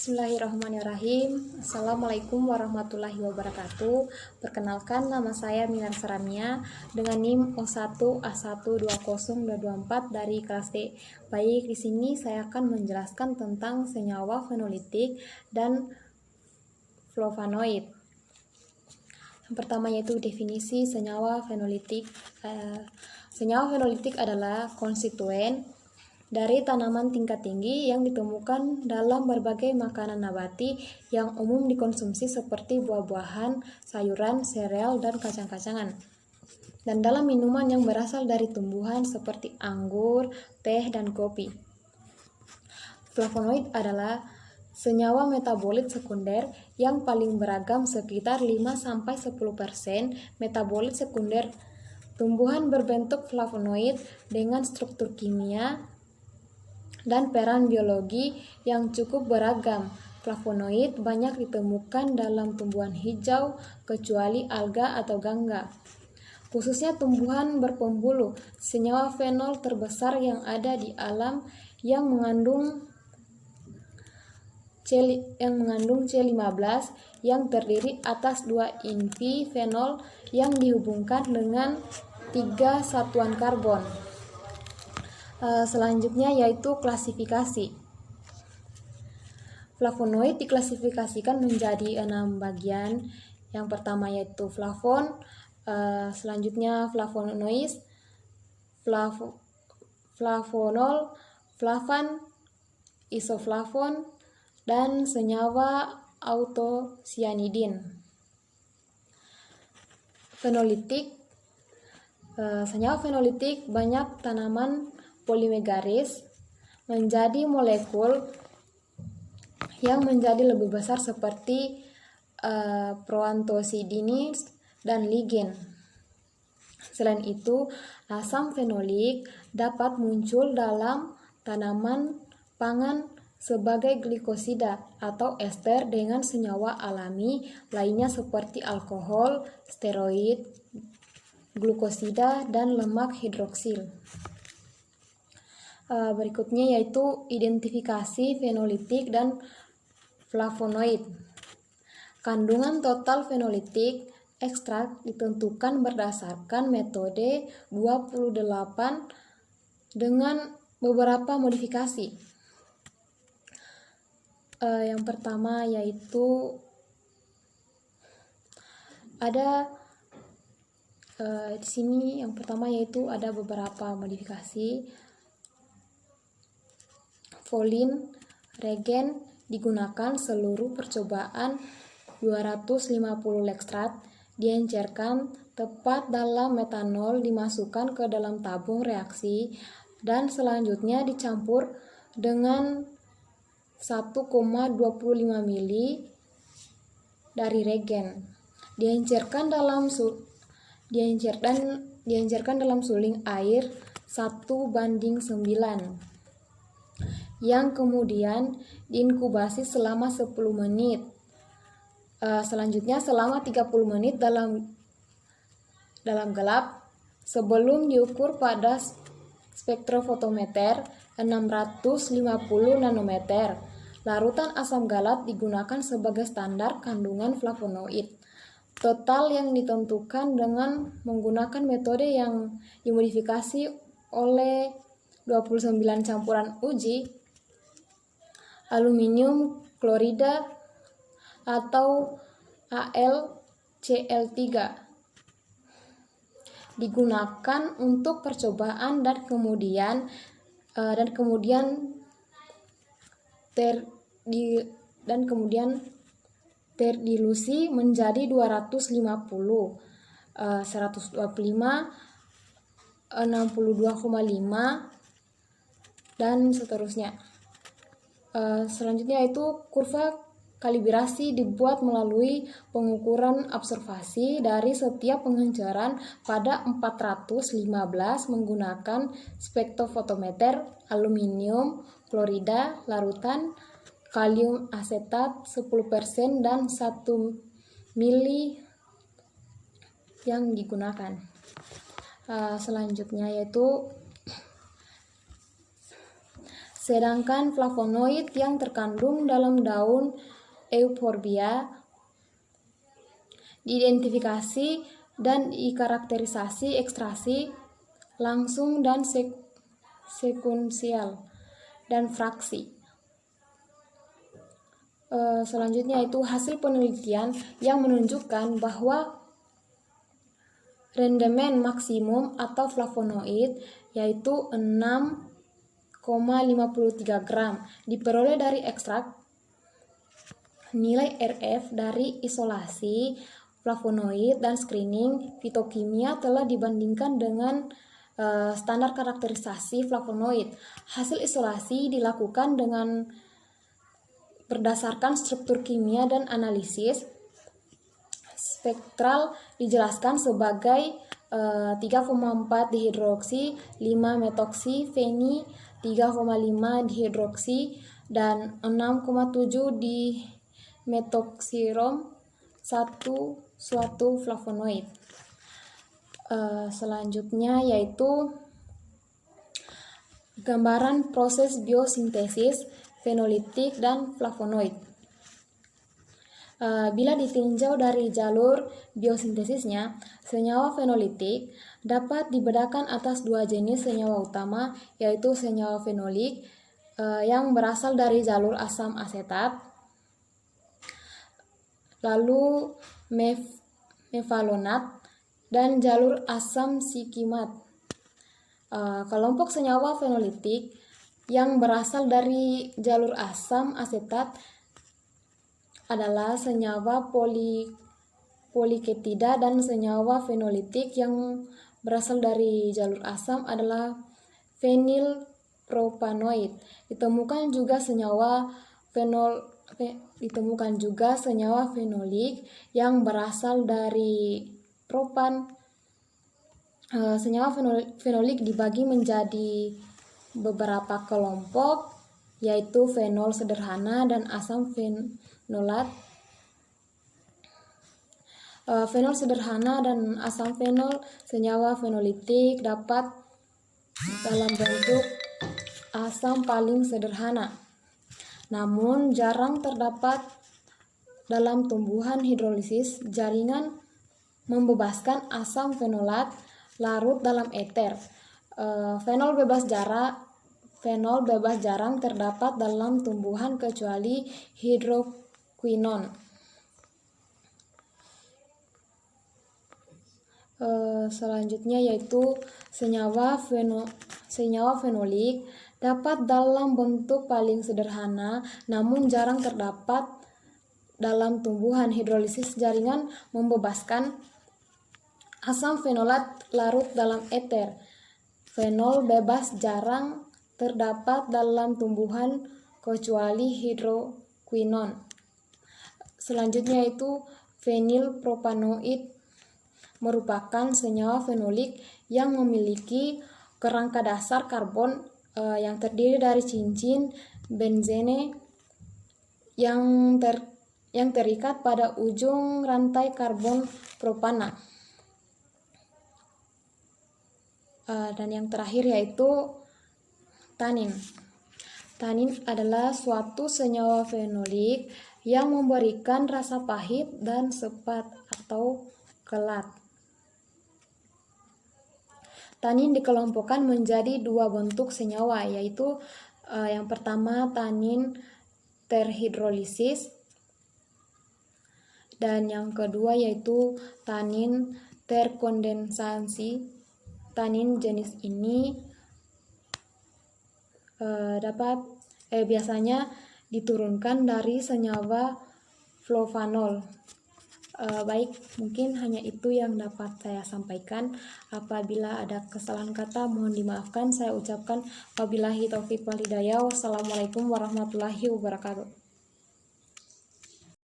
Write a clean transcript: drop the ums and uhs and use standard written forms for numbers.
Bismillahirrahmanirrahim. Assalamualaikum warahmatullahi wabarakatuh. Perkenalkan, nama saya Minar Saramia dengan NIM 01A12024 dari kelas D. Baik, di sini saya akan menjelaskan tentang senyawa fenolitik dan flavonoid. Yang pertama yaitu definisi senyawa fenolitik. Senyawa fenolitik adalah konstituen dari tanaman tingkat tinggi yang ditemukan dalam berbagai makanan nabati yang umum dikonsumsi seperti buah-buahan, sayuran, sereal, dan kacang-kacangan. Dan dalam minuman yang berasal dari tumbuhan seperti anggur, teh, dan kopi. Flavonoid adalah senyawa metabolit sekunder yang paling beragam, sekitar 5-10% metabolit sekunder tumbuhan berbentuk flavonoid dengan struktur kimia dan peran biologi yang cukup beragam. Flavonoid banyak ditemukan dalam tumbuhan hijau kecuali alga atau gangga. Khususnya tumbuhan berpembuluh, senyawa fenol terbesar yang ada di alam yang mengandung C15 yang terdiri atas 2 invi fenol yang dihubungkan dengan 3 satuan karbon. Selanjutnya yaitu klasifikasi. Flavonoid diklasifikasikan menjadi 6 bagian. Yang pertama yaitu flavon, selanjutnya flavonoid, flavonol, flavan, isoflavon, dan senyawa autocyanidin. Fenolitik. Senyawa fenolitik banyak tanaman polimegaris menjadi molekul yang menjadi lebih besar seperti proanthocyanidins dan ligen. Selain itu, asam fenolik dapat muncul dalam tanaman pangan sebagai glikosida atau ester dengan senyawa alami lainnya seperti alkohol, steroid, glukosida, dan lemak hidroksil. Berikutnya yaitu identifikasi fenolitik dan flavonoid. Kandungan total fenolitik ekstrak ditentukan berdasarkan metode 28 dengan beberapa modifikasi. Yang pertama yaitu ada di sini yang pertama yaitu ada beberapa modifikasi. Folin regen digunakan seluruh percobaan 250 lekstrat diencerkan tepat dalam metanol dimasukkan ke dalam tabung reaksi dan selanjutnya dicampur dengan 1,25 ml dari regen. Diencerkan dalam suling air 1:9 yang kemudian diinkubasi selama 10 menit. Selanjutnya selama 30 menit dalam gelap sebelum diukur pada spektrofotometer 650 nanometer. Larutan asam galat digunakan sebagai standar kandungan flavonoid. Total yang ditentukan dengan menggunakan metode yang dimodifikasi oleh 29 campuran uji. Aluminium klorida atau AlCl3 digunakan untuk percobaan dan kemudian terdilusi menjadi 250, 125, 62,5 dan seterusnya. Selanjutnya yaitu kurva kalibrasi dibuat melalui pengukuran observasi dari setiap pengenceran pada 415 menggunakan spektrofotometer aluminium klorida larutan kalium asetat 10% dan 1 mili yang digunakan. Selanjutnya yaitu Sedangkan flavonoid yang terkandung dalam daun Euphorbia diidentifikasi dan dikarakterisasi ekstraksi langsung dan sekunsial dan fraksi. Selanjutnya itu hasil penelitian yang menunjukkan bahwa rendemen maksimum atau flavonoid yaitu 6,53 gram diperoleh dari ekstrak. Nilai RF dari isolasi flavonoid dan screening fitokimia telah dibandingkan dengan standar karakterisasi flavonoid. Hasil isolasi dilakukan dengan berdasarkan struktur kimia dan analisis spektral dijelaskan sebagai 3,4 dihidroksi, 5 metoksi, feni, 3,5 dihidroksi, dan 6,7 di metoksirom, suatu flavonoid. Selanjutnya yaitu gambaran proses biosintesis fenolitik dan flavonoid. Bila ditinjau dari jalur biosintesisnya, senyawa fenolitik dapat dibedakan atas dua jenis senyawa utama, yaitu senyawa fenolik yang berasal dari jalur asam asetat, lalu mevalonat, dan jalur asam sikimat. Kelompok senyawa fenolitik yang berasal dari jalur asam asetat adalah senyawa poliketida, dan senyawa fenolitik yang berasal dari jalur asam adalah fenilpropanoid. Ditemukan juga senyawa fenolik yang berasal dari propan. Senyawa fenolik dibagi menjadi beberapa kelompok, yaitu fenol sederhana dan asam fenolat. Fenol sederhana dan asam fenol senyawa fenolitik dapat dalam bentuk asam paling sederhana, namun jarang terdapat dalam tumbuhan hidrolisis. Jaringan membebaskan asam fenolat larut dalam eter. Fenol bebas jarang terdapat dalam tumbuhan kecuali hidroquinon. Selanjutnya yaitu senyawa fenolik dapat dalam bentuk paling sederhana, namun jarang terdapat dalam tumbuhan hidrolisis. Jaringan membebaskan asam fenolat larut dalam eter. Fenol bebas jarang terdapat dalam tumbuhan kecuali hidroquinon. Selanjutnya yaitu fenilpropanoid merupakan senyawa fenolik yang memiliki kerangka dasar karbon yang terdiri dari cincin benzene yang terikat pada ujung rantai karbon propana. Dan yang terakhir yaitu tanin. Tanin adalah suatu senyawa fenolik yang memberikan rasa pahit dan sepat atau kelat. Tanin dikelompokkan menjadi dua bentuk senyawa, yaitu yang pertama tanin terhidrolisis, dan yang kedua yaitu tanin terkondensasi. Tanin jenis ini biasanya diturunkan dari senyawa flavanol. Baik, mungkin hanya itu yang dapat saya sampaikan. Apabila ada kesalahan kata mohon dimaafkan. Saya ucapkan wabillahi taufiq wal hidayah. Wassalamualaikum warahmatullahi wabarakatuh.